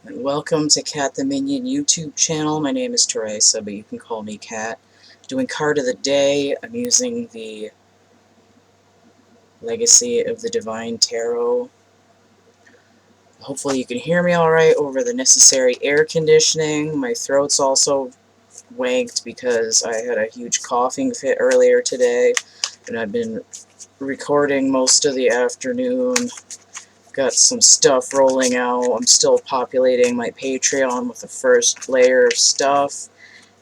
And welcome to CATtheMinion YouTube channel. My name is Teresa, but you can call me Cat. Doing card of the day, I'm using the Legacy of the Divine Tarot. Hopefully you can hear me alright over the necessary air conditioning. My throat's also wanked because I had a huge coughing fit earlier today, and I've been recording most of the afternoon. Got some stuff rolling out. I'm still populating my Patreon with the first layer of stuff,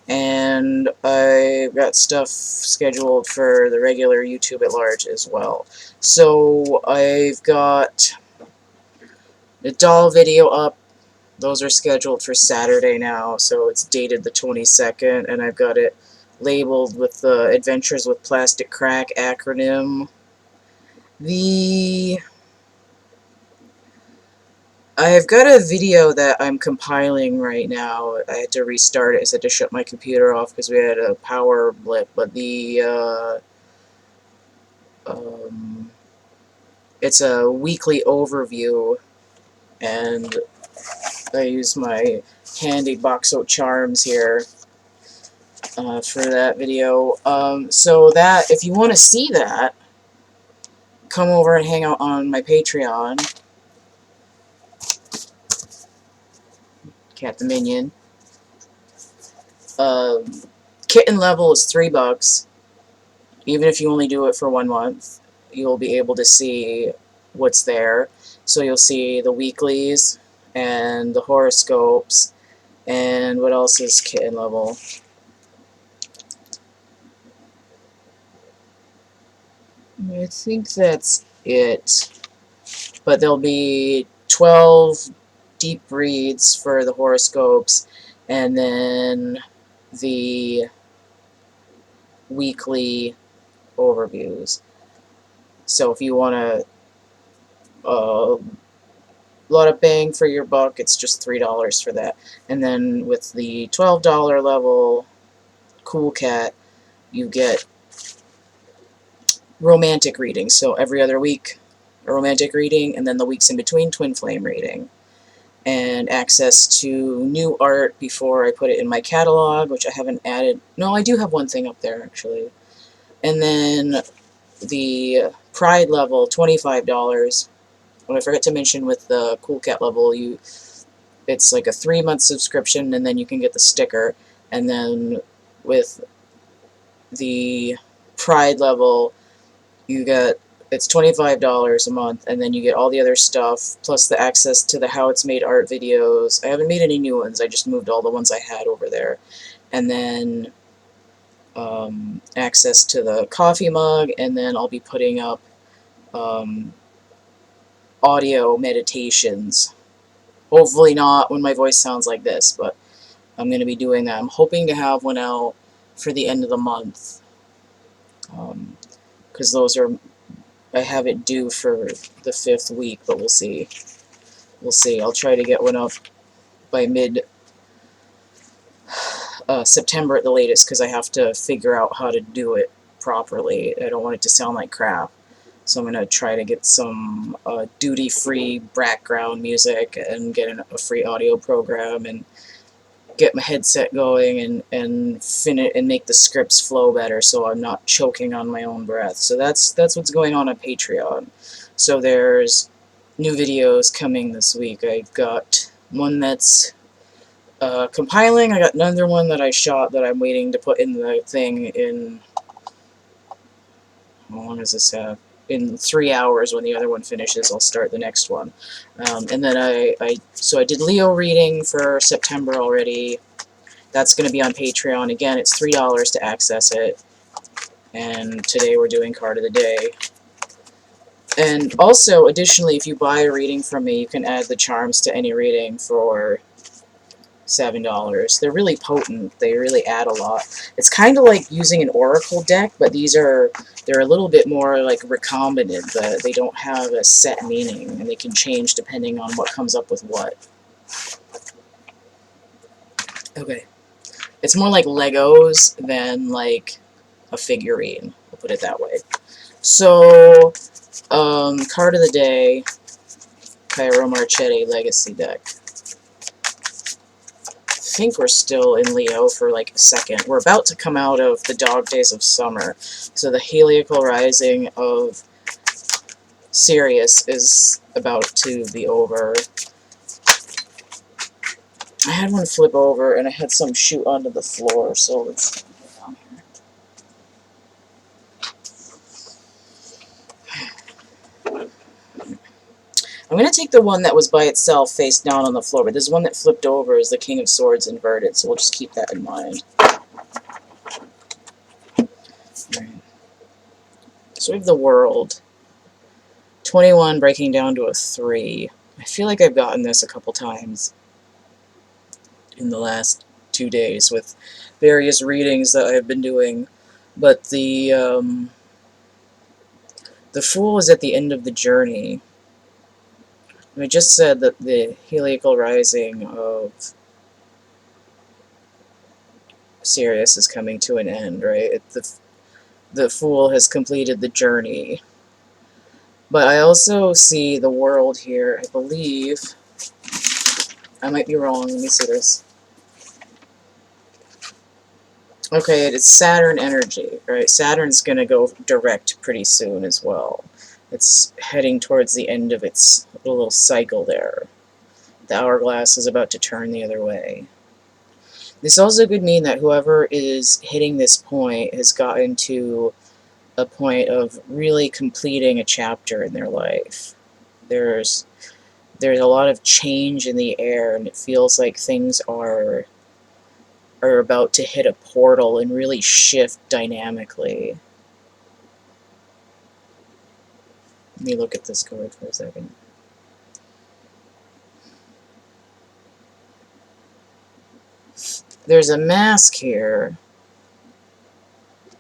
and I've got stuff scheduled for the regular YouTube at large as well. So I've got a doll video up. Those are scheduled for Saturday now, so it's dated the 22nd, and I've got it labeled with the Adventures with Plastic Crack acronym. I've got a video that I'm compiling right now. I had to restart it. I had to shut my computer off because we had a power blip, but it's a weekly overview, and I use my handy box of charms here for that video. So that, if you want to see that, come over and hang out on my Patreon, CATtheMinion. Kitten level is $3. Even if you only do it for 1 month, you'll be able to see what's there. So you'll see the weeklies and the horoscopes, and what else is kitten level? I think that's it. But there'll be 12 deep reads for the horoscopes, and then the weekly overviews. So if you want a lot of bang for your buck, it's just $3 for that. And then with the $12 level Cool Cat, you get romantic readings. So every other week, a romantic reading, and then the weeks in between, twin flame reading. And access to new art before I put it in my catalog, which I haven't added. No, I do have one thing up there, actually. And then the Pride level, $25. What I forgot to mention with the Cool Cat level, it's like a 3-month subscription, and then you can get the sticker. And then with the Pride level, it's $25 a month, and then you get all the other stuff, plus the access to the How It's Made art videos. I haven't made any new ones, I just moved all the ones I had over there. And then access to the coffee mug, and then I'll be putting up audio meditations. Hopefully not when my voice sounds like this, but I'm going to be doing that. I'm hoping to have one out for the end of the month, because I have it due for the 5th week, but we'll see. We'll see. I'll try to get one up by mid-September at the latest, because I have to figure out how to do it properly. I don't want it to sound like crap. So I'm going to try to get some duty-free background music and get a free audio program and get my headset going and make the scripts flow better so I'm not choking on my own breath. So that's what's going on Patreon. So there's new videos coming this week. I've got one that's compiling. I got another one that I shot that I'm waiting to put in the thing in... How long does this have? In 3 hours. When the other one finishes, I'll start the next one. And then I did Leo reading for September already. That's going to be on Patreon. Again, it's $3 to access it. And today we're doing card of the day. And also, additionally, if you buy a reading from me, you can add the charms to any reading for $7. They're really potent. They really add a lot. It's kind of like using an oracle deck, but they're a little bit more like recombinant. They don't have a set meaning, and they can change depending on what comes up with what. Okay. It's more like Legos than like a figurine. I'll put it that way. So, card of the day, Cairo Marchetti Legacy deck. think we're still in Leo for like a second. We're about to come out of the dog days of summer. So the heliacal rising of Sirius is about to be over. I had one flip over and I had some shoot onto the floor, so let's put it down here. I'm going to take the one that was by itself face down on the floor, but this one that flipped over is the King of Swords inverted, so we'll just keep that in mind. Right. So we have the World. 21 breaking down to a 3. I feel like I've gotten this a couple times in the last 2 days with various readings that I've been doing, but the Fool is at the end of the journey. I just said that the heliacal rising of Sirius is coming to an end, right? The Fool has completed the journey. But I also see the World here, I believe. I might be wrong, let me see this. Okay, it's Saturn energy, right? Saturn's going to go direct pretty soon as well. It's heading towards the end of its little cycle there. The hourglass is about to turn the other way. This also could mean that whoever is hitting this point has gotten to a point of really completing a chapter in their life. There's a lot of change in the air, and it feels like things are about to hit a portal and really shift dynamically. Let me look at this card for a second. There's a mask here,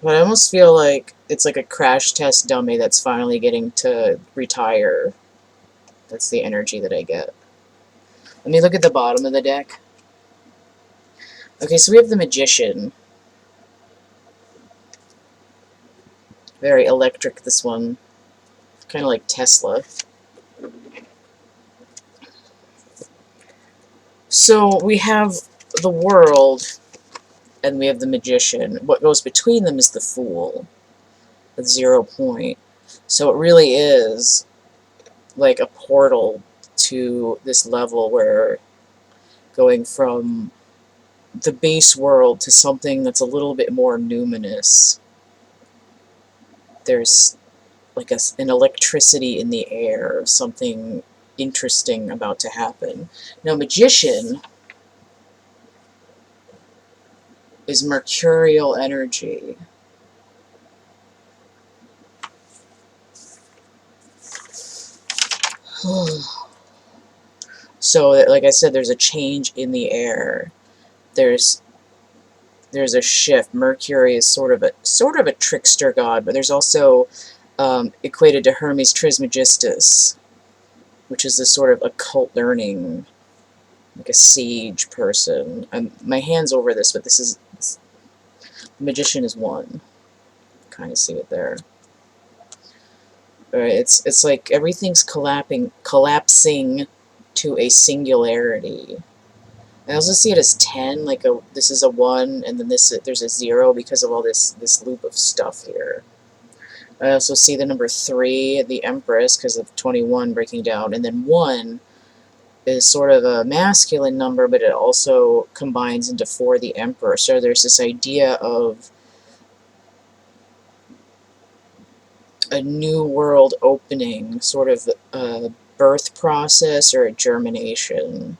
but I almost feel like it's like a crash test dummy that's finally getting to retire. That's the energy that I get. Let me look at the bottom of the deck. Okay, so we have the Magician. Very electric, this one. Kind of like Tesla. So we have the World, and we have the Magician. What goes between them is the Fool, at 0 point. So it really is like a portal to this level where going from the base world to something that's a little bit more numinous. There's like an electricity in the air, something interesting about to happen. Now, Magician is mercurial energy. So, like I said, there's a change in the air. There's a shift. Mercury is sort of a trickster god, but there's also equated to Hermes Trismegistus, which is this sort of occult learning, like a sage person. My hand's over this, but the Magician is 1. Kind of see it there. It's like everything's collapsing to a singularity. I also see it as 10, like this is a 1, and then there's a 0 because of all this loop of stuff here. I also see the number 3, the Empress, because of 21 breaking down, and then 1 is sort of a masculine number, but it also combines into 4, the Emperor. So there's this idea of a new world opening, sort of a birth process or a germination.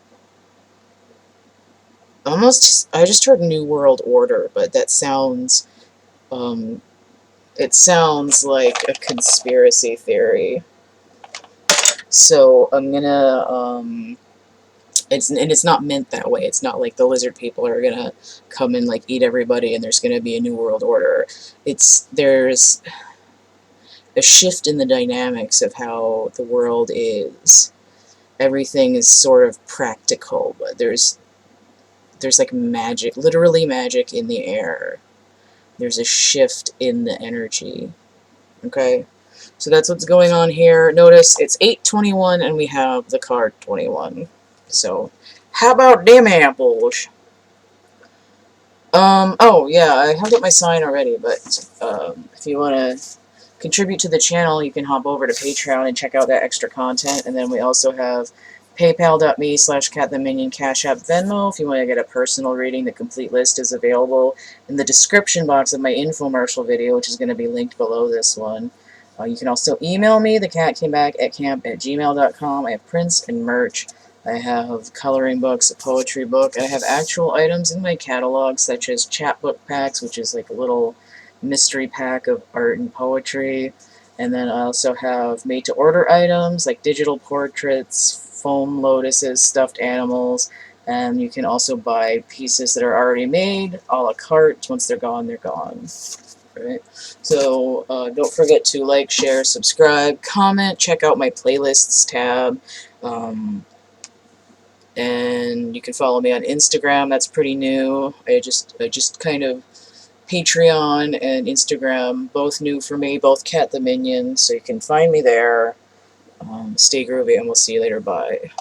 I just heard New World Order, but that sounds, it sounds like a conspiracy theory. So I'm gonna, it's not meant that way. It's not like the lizard people are gonna come and like eat everybody and there's gonna be a New World Order. There's a shift in the dynamics of how the world is. Everything is sort of practical, but there's like magic, literally magic in the air. There's a shift in the energy. Okay? So that's what's going on here. Notice it's 8/21 and we have the card 21. So, how about them apples? Oh yeah, I held up my sign already, but if you want to contribute to the channel, you can hop over to Patreon and check out that extra content. And then we also have paypal.me/CATtheMinion, Cash App, Venmo. If you want to get a personal reading, the complete list is available in the description box of my infomercial video, which is going to be linked below this one. You can also email me, thecatcamebackatcamp@gmail.com. I have prints and merch. I have coloring books, a poetry book. I have actual items in my catalog, such as chapbook packs, which is like a little mystery pack of art and poetry. And then I also have made-to-order items, like digital portraits, foam lotuses, stuffed animals, and you can also buy pieces that are already made, a la carte. Once they're gone, they're gone. Right? So don't forget to like, share, subscribe, comment, check out my playlists tab. And you can follow me on Instagram. That's pretty new. I just kind of Patreon and Instagram, both new for me, both CATtheMinion, so you can find me there. Stay groovy, and we'll see you later. Bye.